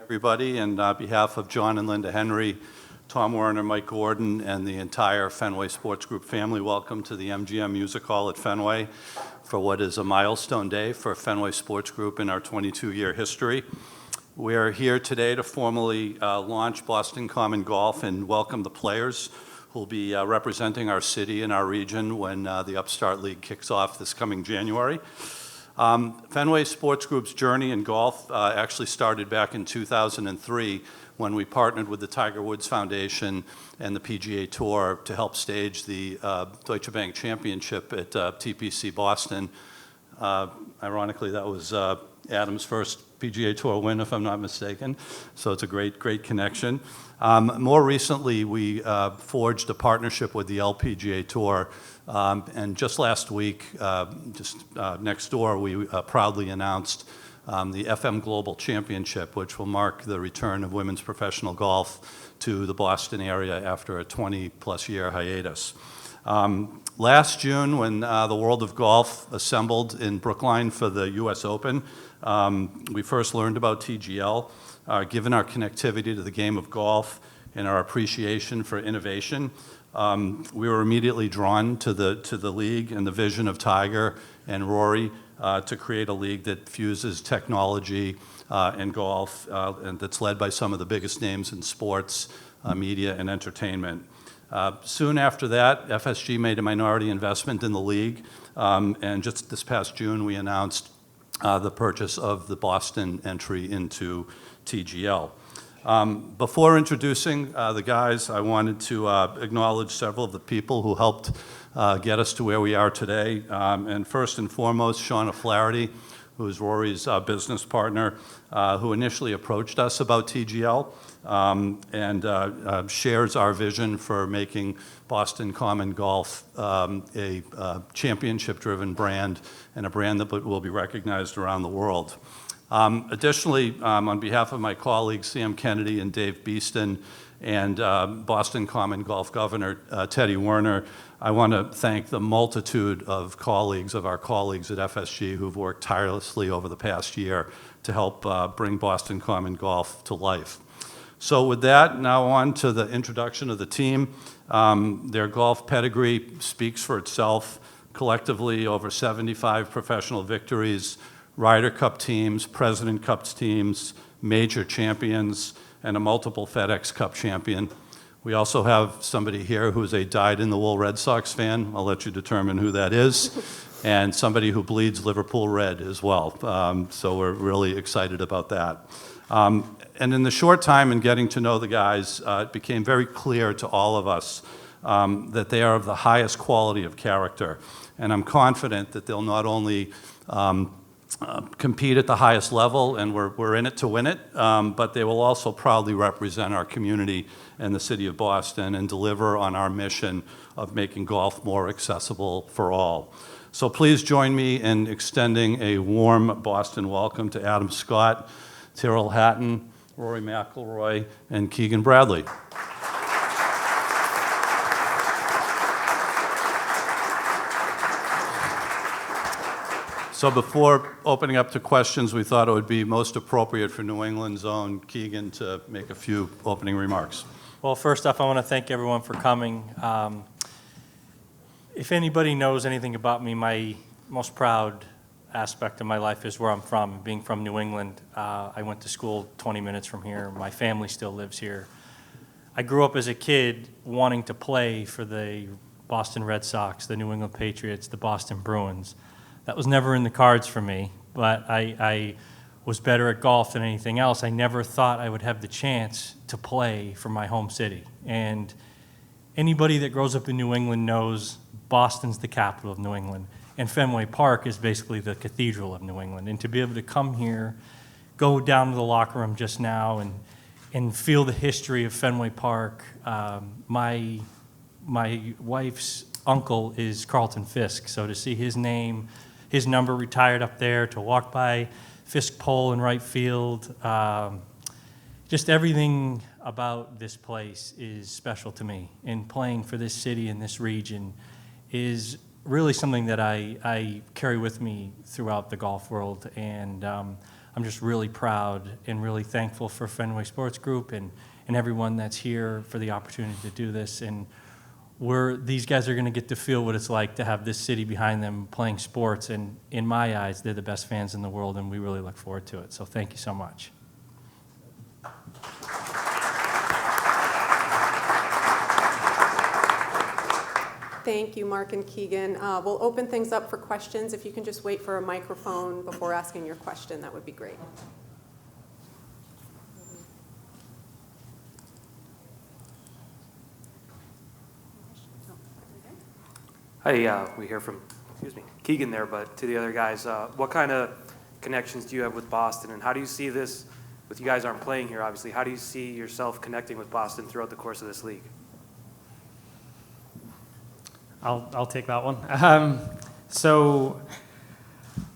Everybody, and on behalf of John and Linda Henry, Tom Werner, Mike Gordon, and the entire Fenway Sports Group family, welcome to the MGM Music Hall at Fenway for what is a milestone day for Fenway Sports Group in our 22-year history. We are here today to formally launch Boston Common Golf and welcome the players who will be representing our city and our region when the Upstart League kicks off this coming January. Fenway Sports Group's journey in golf actually started back in 2003 when we partnered with the Tiger Woods Foundation and the PGA Tour to help stage the Deutsche Bank Championship at TPC Boston. Ironically, that was Adam's first PGA Tour win, if I'm not mistaken, so it's a great connection. More recently, we forged a partnership with the LPGA Tour, and just last week, next door, we proudly announced the FM Global Championship, which will mark the return of women's professional golf to the Boston area after a 20-plus year hiatus. Last June, when the world of golf assembled in Brookline for the U.S. Open, we first learned about TGL. Given our connectivity to the game of golf and our appreciation for innovation, we were immediately drawn to the league and the vision of Tiger and Rory to create a league that fuses technology and golf, and that's led by some of the biggest names in sports, media, and entertainment. Soon after that, FSG made a minority investment in the league, and just this past June, we announced the purchase of the Boston entry into TGL. Before introducing the guys, I wanted to acknowledge several of the people who helped get us to where we are today. And first and foremost, Shauna Flaherty, who is Rory's business partner, who initially approached us about TGL and shares our vision for making Boston Common Golf a championship-driven brand and a brand that will be recognized around the world. Additionally, on behalf of my colleagues Sam Kennedy and Dave Beeston and Boston Common Golf Governor Teddy Werner, I want to thank the multitude of our colleagues at FSG who've worked tirelessly over the past year to help bring Boston Common Golf to life. So with that, now on to the introduction of the team. Their golf pedigree speaks for itself. Collectively, over 75 professional victories, Ryder Cup teams, President Cup teams, major champions, and a multiple FedEx Cup champion. We also have somebody here who's a dyed-in-the-wool Red Sox fan. I'll let you determine who that is. And somebody who bleeds Liverpool red as well. So we're really excited about that. And in the short time in getting to know the guys, it became very clear to all of us that they are of the highest quality of character. And I'm confident that they'll not only compete at the highest level, and we're in it to win it, but they will also proudly represent our community and the city of Boston and deliver on our mission of making golf more accessible for all. So please join me in extending a warm Boston welcome to Adam Scott, Tyrrell Hatton, Rory McIlroy, and Keegan Bradley. So before opening up to questions, we thought it would be most appropriate for New England's own Keegan to make a few opening remarks. Well, first off, I want to thank everyone for coming. If anybody knows anything about me, my most proud aspect of my life is where I'm from, being from New England. I went to school 20 minutes from here. My family still lives here. I grew up as a kid wanting to play for the Boston Red Sox, the New England Patriots, the Boston Bruins. That was never in the cards for me, but I was better at golf than anything else. I never thought I would have the chance to play for my home city. And anybody that grows up in New England knows Boston's the capital of New England, and Fenway Park is basically the cathedral of New England. And to be able to come here, go down to the locker room just now and feel the history of Fenway Park. My wife's uncle is Carlton Fisk, so to see his name, his number retired up there, to walk by Fisk Pole in right field, just everything about this place is special to me. And playing for this city and this region is really something that I carry with me throughout the golf world. And I'm just really proud and really thankful for Fenway Sports Group and everyone that's here for the opportunity to do this. And these guys are going to get to feel what it's like to have this city behind them playing sports. And in my eyes, they're the best fans in the world, and we really look forward to it. So thank you so much. Thank you, Mark and Keegan. We'll open things up for questions. If you can just wait for a microphone before asking your question, that would be great. Hi, we hear from, Keegan there, but to the other guys, what kind of connections do you have with Boston, and how do you see this, with you guys aren't playing here, obviously, how do you see yourself connecting with Boston throughout the course of this league? I'll take that one. So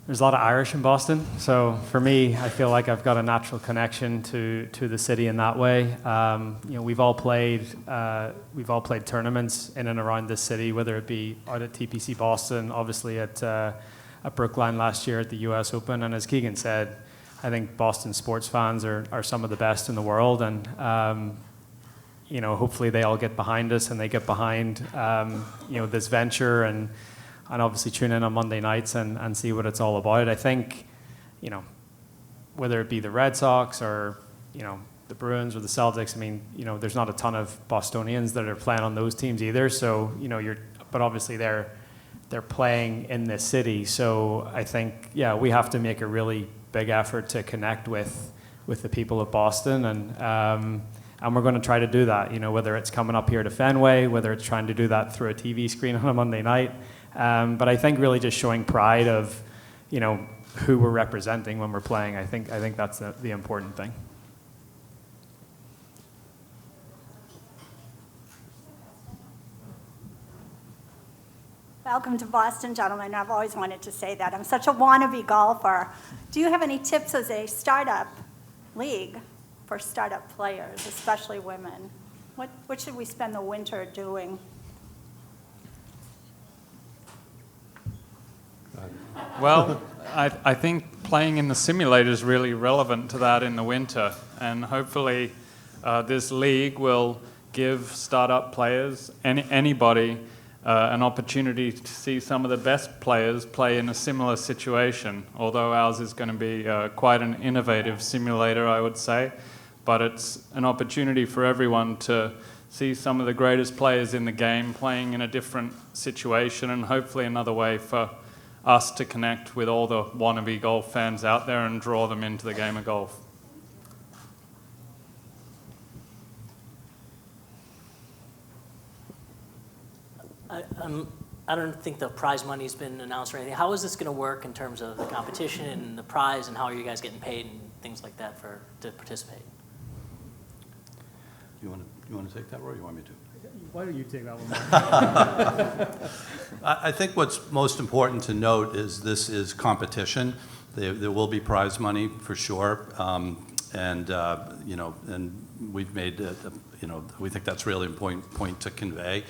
there's a lot of Irish in Boston. So for me, I feel like I've got a natural connection to the city in that way. We've all played tournaments in and around this city, whether it be out at TPC Boston, obviously at Brookline last year at the US Open. And as Keegan said, I think Boston sports fans are some of the best in the world. And hopefully they all get behind us and they get behind, this venture and obviously tune in on Monday nights and see what it's all about. I think, whether it be the Red Sox or, the Bruins or the Celtics, there's not a ton of Bostonians that are playing on those teams either. So, but obviously they're playing in this city. So I think, we have to make a really big effort to connect with the people of Boston and we're going to try to do that, whether it's coming up here to Fenway, whether it's trying to do that through a TV screen on a Monday night. But I think really just showing pride of, who we're representing when we're playing. I think that's the important thing. Welcome to Boston, gentlemen. I've always wanted to say that. I'm such a wannabe golfer. Do you have any tips as a startup league for startup players, especially women? What should we spend the winter doing? Well, I think playing in the simulator is really relevant to that in the winter, and hopefully this league will give startup players, anybody, an opportunity to see some of the best players play in a similar situation, although ours is going to be quite an innovative simulator, I would say. But it's an opportunity for everyone to see some of the greatest players in the game playing in a different situation, and hopefully another way for us to connect with all the wannabe golf fans out there and draw them into the game of golf. I don't think the prize money's been announced or anything. How is this going to work in terms of the competition and the prize, and how are you guys getting paid and things like that to participate? You want to take that, Rory, or you want me to? Why don't you take that one? I think what's most important to note is this is competition. There will be prize money for sure, and we've made we think that's really important point to convey.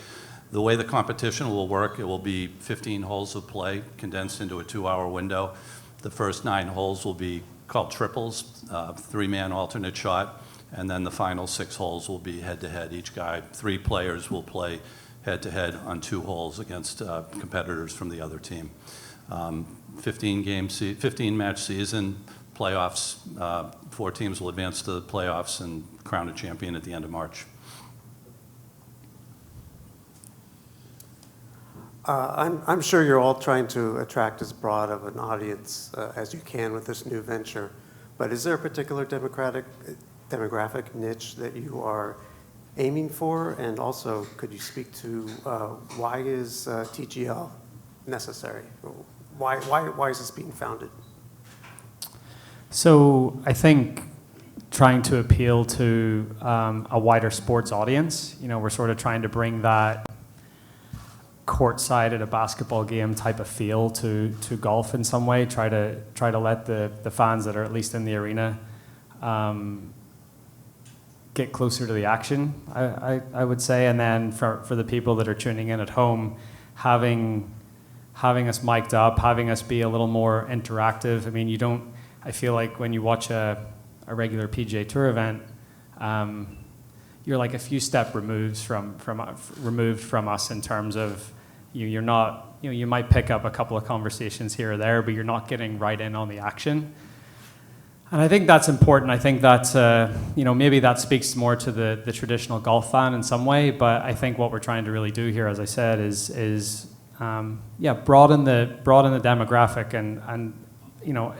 The way the competition will work, it will be 15 holes of play condensed into a 2-hour window. The first 9 holes will be called triples, 3-man alternate shot. And then the final 6 holes will be head-to-head. Each guy, 3 players will play head-to-head on 2 holes against competitors from the other team. 15-match season, playoffs. 4 teams will advance to the playoffs and crown a champion at the end of March. I'm sure you're all trying to attract as broad of an audience as you can with this new venture. But is there a particular demographic niche that you are aiming for? And also, could you speak to why is TGL necessary? Why is this being founded? So I think trying to appeal to a wider sports audience, we're sort of trying to bring that courtside at a basketball game type of feel to golf in some way. Try to let the fans that are at least in the arena get closer to the action, I would say. And then for the people that are tuning in at home, having us mic'd up, having us be a little more interactive. I mean, I feel like when you watch a regular PGA Tour event, you're like a few steps removed from us in terms of you're not, you might pick up a couple of conversations here or there, but you're not getting right in on the action. And I think that's important. I think that, maybe that speaks more to the traditional golf fan in some way, but I think what we're trying to really do here, as I said, is broaden the demographic, and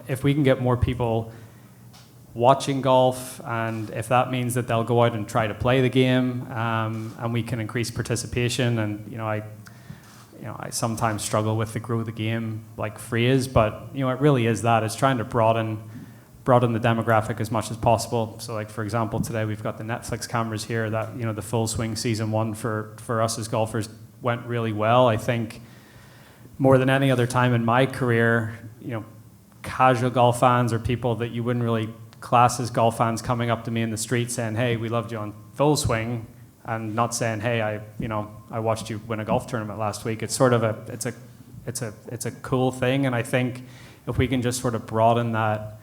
if we can get more people watching golf, and if that means that they'll go out and try to play the game, and we can increase participation, and I sometimes struggle with the grow the game like phrase, but it really is that. It's trying to broaden the demographic as much as possible. So like, for example, today we've got the Netflix cameras here that, the Full Swing season 1 for us as golfers went really well. I think more than any other time in my career, casual golf fans or people that you wouldn't really class as golf fans coming up to me in the street saying, "Hey, we loved you on Full Swing," and not saying, "Hey, I watched you win a golf tournament last week." It's sort of it's a cool thing, and I think if we can just sort of broaden that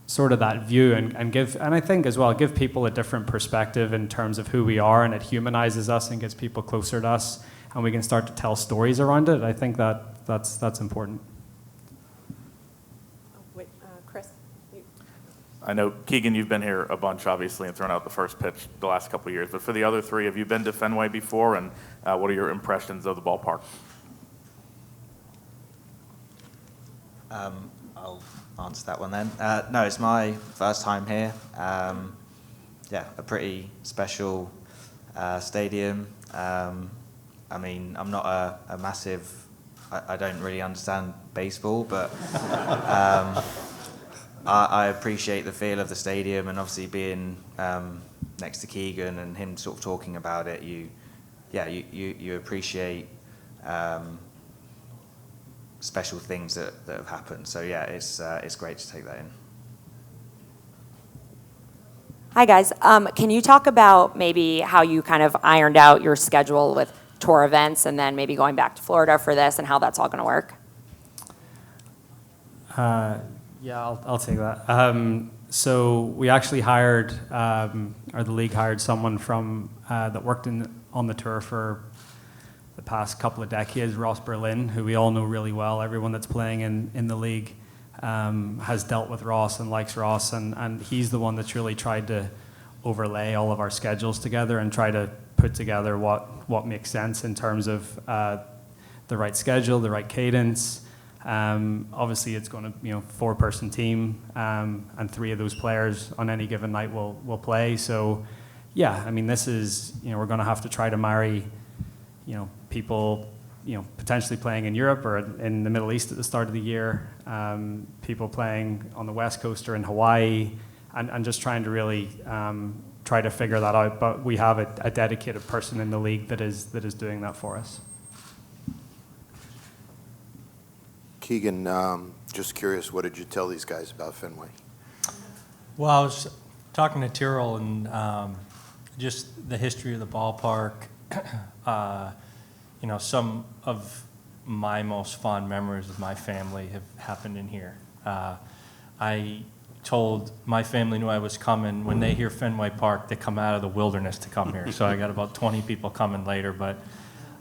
sort of that view and I think as well give people a different perspective in terms of who we are, and it humanizes us and gets people closer to us, and we can start to tell stories around it. I think that's important. Wait, Chris. I know, Keegan, you've been here a bunch, obviously, and thrown out the first pitch the last couple of years. But for the other three, have you been to Fenway before, and what are your impressions of the ballpark? I'll answer that one then. No, it's my first time here. A pretty special stadium. I mean, I'm not a massive... I don't really understand baseball, but... I appreciate the feel of the stadium, and obviously being next to Keegan and him sort of talking about it, you appreciate special things that have happened. So yeah, it's great to take that in. Hi guys, can you talk about maybe how you kind of ironed out your schedule with tour events, and then maybe going back to Florida for this, and how that's all going to work? Yeah, I'll take that. So we actually hired, or the league hired someone from that worked on the tour for the past couple of decades, Ross Berlin, who we all know really well. Everyone that's playing in the league has dealt with Ross and likes Ross, and he's the one that's really tried to overlay all of our schedules together and try to put together what makes sense in terms of the right schedule, the right cadence. Obviously, it's going to 4-person team, and 3 of those players on any given night will play. So, yeah, I mean, this is we're going to have to try to marry people potentially playing in Europe or in the Middle East at the start of the year, people playing on the West Coast or in Hawaii, and just trying to really try to figure that out. But we have a dedicated person in the league that is doing that for us. Keegan, just curious, what did you tell these guys about Fenway? Well, I was talking to Tyrrell and just the history of the ballpark. Some of my most fond memories of my family have happened in here. I told my family knew I was coming. When they hear Fenway Park, they come out of the wilderness to come here. So I got about 20 people coming later. But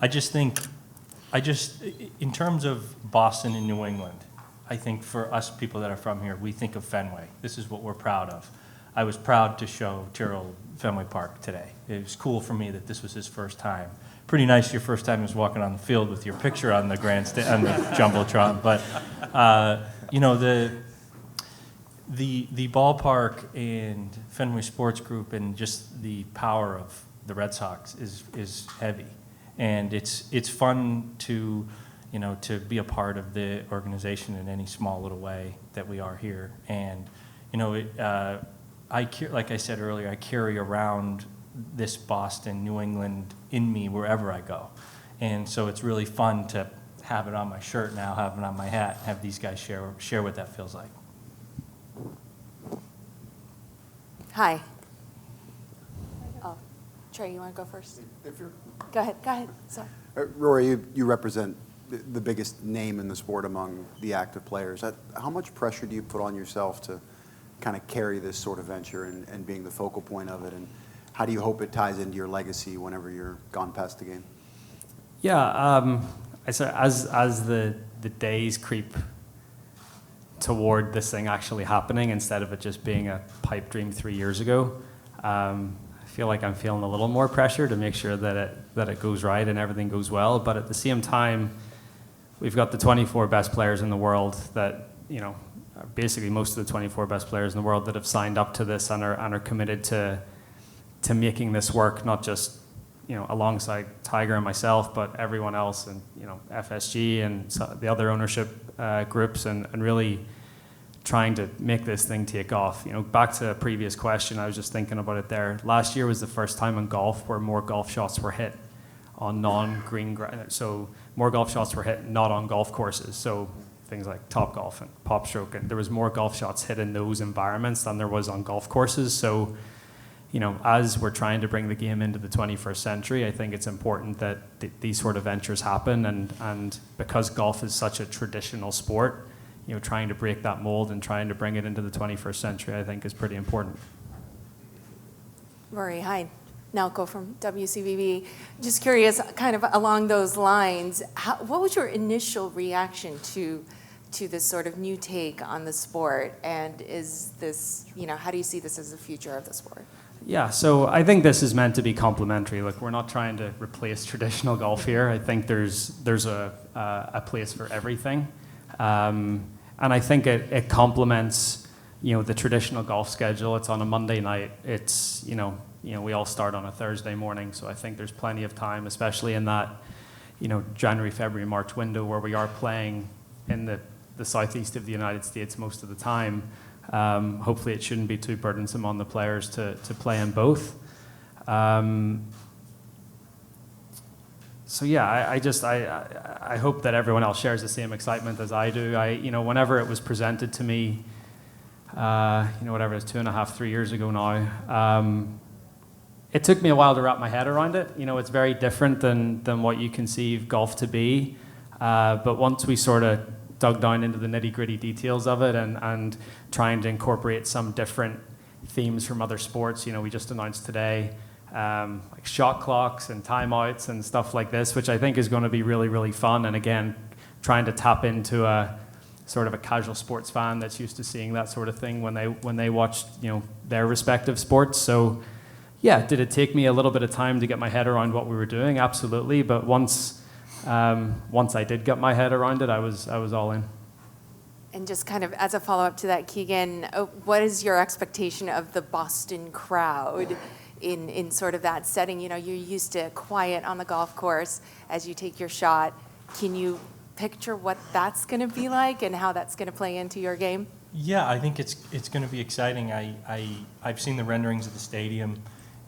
I just think, in terms of Boston and New England, I think for us people that are from here, we think of Fenway. This is what we're proud of. I was proud to show Tyrrell Fenway Park today. It was cool for me that this was his first time. Pretty nice your first time was walking on the field with your picture on the grandstand, on the Jumbotron. But, the ballpark and Fenway Sports Group and just the power of the Red Sox is heavy. And it's fun to be a part of the organization in any small little way that we are here. And, like I said earlier, I carry around this Boston, New England in me wherever I go. And so it's really fun to have it on my shirt now, have it on my hat, have these guys share what that feels like. Hi. Oh, Trey, you want to go first? Go ahead. Sorry. Rory, you represent the biggest name in the sport among the active players. How much pressure do you put on yourself to kind of carry this sort of venture and being the focal point of it? And how do you hope it ties into your legacy whenever you're gone past the game? Yeah, as the days creep toward this thing actually happening, instead of it just being a pipe dream 3 years ago, I feel like I'm feeling a little more pressure to make sure that it goes right and everything goes well. But at the same time, we've got the 24 best players in the world that, you know, basically most of the 24 best players in the world that have signed up to this and are committed to making this work, not just, you know, alongside Tiger and myself, but everyone else, and, you know, FSG and the other ownership groups, and really trying to make this thing take off. You know, back to a previous question, I was just thinking about it there. Last year was the first time in golf where more golf shots were hit on non-green ground. So more golf shots were hit not on golf courses. So things like Topgolf and PopStroke, and there was more golf shots hit in those environments than there was on golf courses. So, you know, as we're trying to bring the game into the 21st century, I think it's important that these sort of ventures happen. And because golf is such a traditional sport, you know, trying to break that mold and trying to bring it into the 21st century, I think is pretty important. Rory, hi. Nalco from WCVB. Just curious, kind of along those lines, what was your initial reaction to this sort of new take on the sport? And is this, you know, how do you see this as the future of the sport? Yeah, so I think this is meant to be complementary. Look, we're not trying to replace traditional golf here. I think there's a place for everything. And I think it complements, you know, the traditional golf schedule. It's on a Monday night. It's, you know, we all start on a Thursday morning. So I think there's plenty of time, especially in that, you know, January, February, March window where we are playing in the southeast of the United States most of the time. Hopefully it shouldn't be too burdensome on the players to play in both. So yeah, I hope that everyone else shares the same excitement as I do. You know, whenever it was presented to me, you know, whatever it is, 2.5, 3 years ago now, it took me a while to wrap my head around it. You know, it's very different than what you conceive golf to be. But once we sort of dug down into the nitty-gritty details of it and trying to incorporate some different themes from other sports, you know, we just announced today, like shot clocks and timeouts and stuff like this, which I think is going to be really, really fun. And again, trying to tap into a sort of a casual sports fan that's used to seeing that sort of thing when they watched, you know, their respective sports. So yeah, did it take me a little bit of time to get my head around what we were doing? Absolutely. But once I did get my head around it, I was all in. And just kind of as a follow-up to that, Keegan, what is your expectation of the Boston crowd in sort of that setting? You know, you're used to quiet on the golf course as you take your shot. Can you picture what that's going to be like and how that's going to play into your game? Yeah, I think it's going to be exciting. I've seen the renderings of the stadium,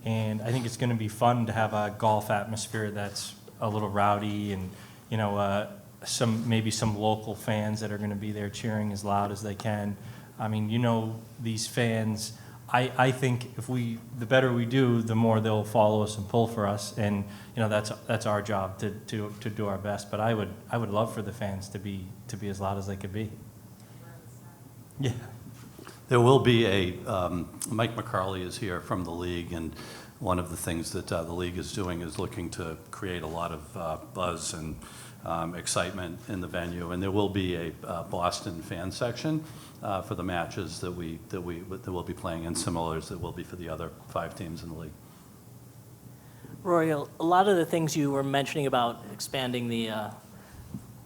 and I think it's going to be fun to have a golf atmosphere that's a little rowdy, and, you know, maybe some local fans that are going to be there cheering as loud as they can. I mean, you know, these fans, I think the better we do, the more they'll follow us and pull for us, and, you know, that's our job to do our best. But I would love for the fans to be as loud as they could be. Yeah. There will be Mike McCarley is here from the league, and one of the things that the league is doing is looking to create a lot of buzz and excitement in the venue, and there will be a Boston fan section for the matches that we'll be playing, and similar as that will be for the other 5 teams in the league. Rory, a lot of the things you were mentioning about expanding the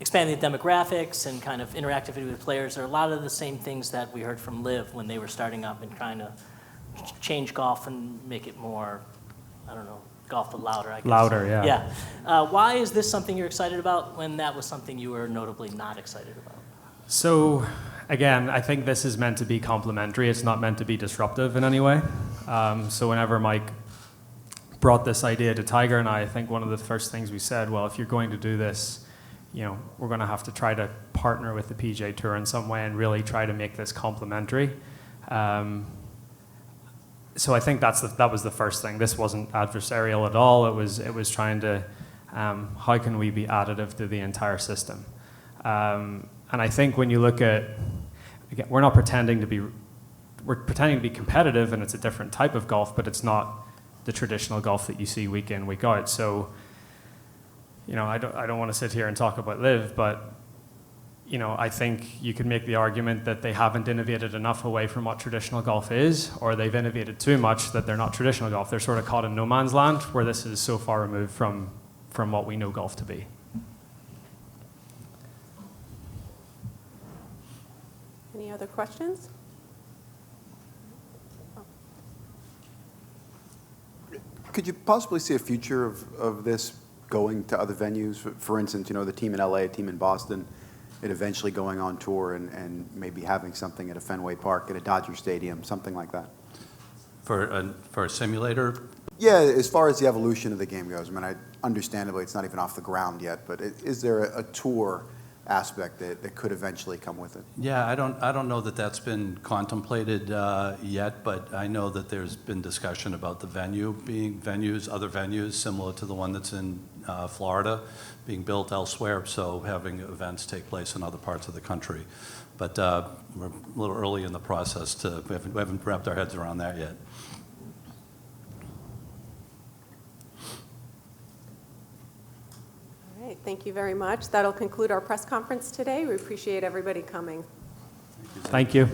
demographics and kind of interactivity with players are a lot of the same things that we heard from Liv when they were starting up and trying to change golf and make it more, I don't know, golf but louder, I guess. Louder, yeah. Yeah. Why is this something you're excited about when that was something you were notably not excited about? So, again, I think this is meant to be complementary. It's not meant to be disruptive in any way. So whenever Mike brought this idea to Tiger and I think one of the first things we said, well, if you're going to do this, you know, we're going to have to try to partner with the PGA Tour in some way and really try to make this complementary. So I think that was the first thing. This wasn't adversarial at all. It was trying to How can we be additive to the entire system? And I think when you look at, again, we're pretending to be competitive, and it's a different type of golf, but it's not the traditional golf that you see week in, week out. So, I don't want to sit here and talk about LIV, but I think you could make the argument that they haven't innovated enough away from what traditional golf is, or they've innovated too much that they're not traditional golf. They're sort of caught in no man's land, where this is so far removed from what we know golf to be. Any other questions? Could you possibly see a future of this going to other venues? For instance, the team in LA, a team in Boston, it eventually going on tour and maybe having something at a Fenway Park, at a Dodger Stadium, something like that? For a simulator? Yeah, as far as the evolution of the game goes, understandably, it's not even off the ground yet, but is there a tour aspect that could eventually come with it? Yeah, I don't know that that's been contemplated yet, but I know that there's been discussion about the venue being other venues similar to the one that's in Florida being built elsewhere, so having events take place in other parts of the country. But we're a little early in the process we haven't wrapped our heads around that yet. All right, thank you very much. That'll conclude our press conference today. We appreciate everybody coming. Thank you.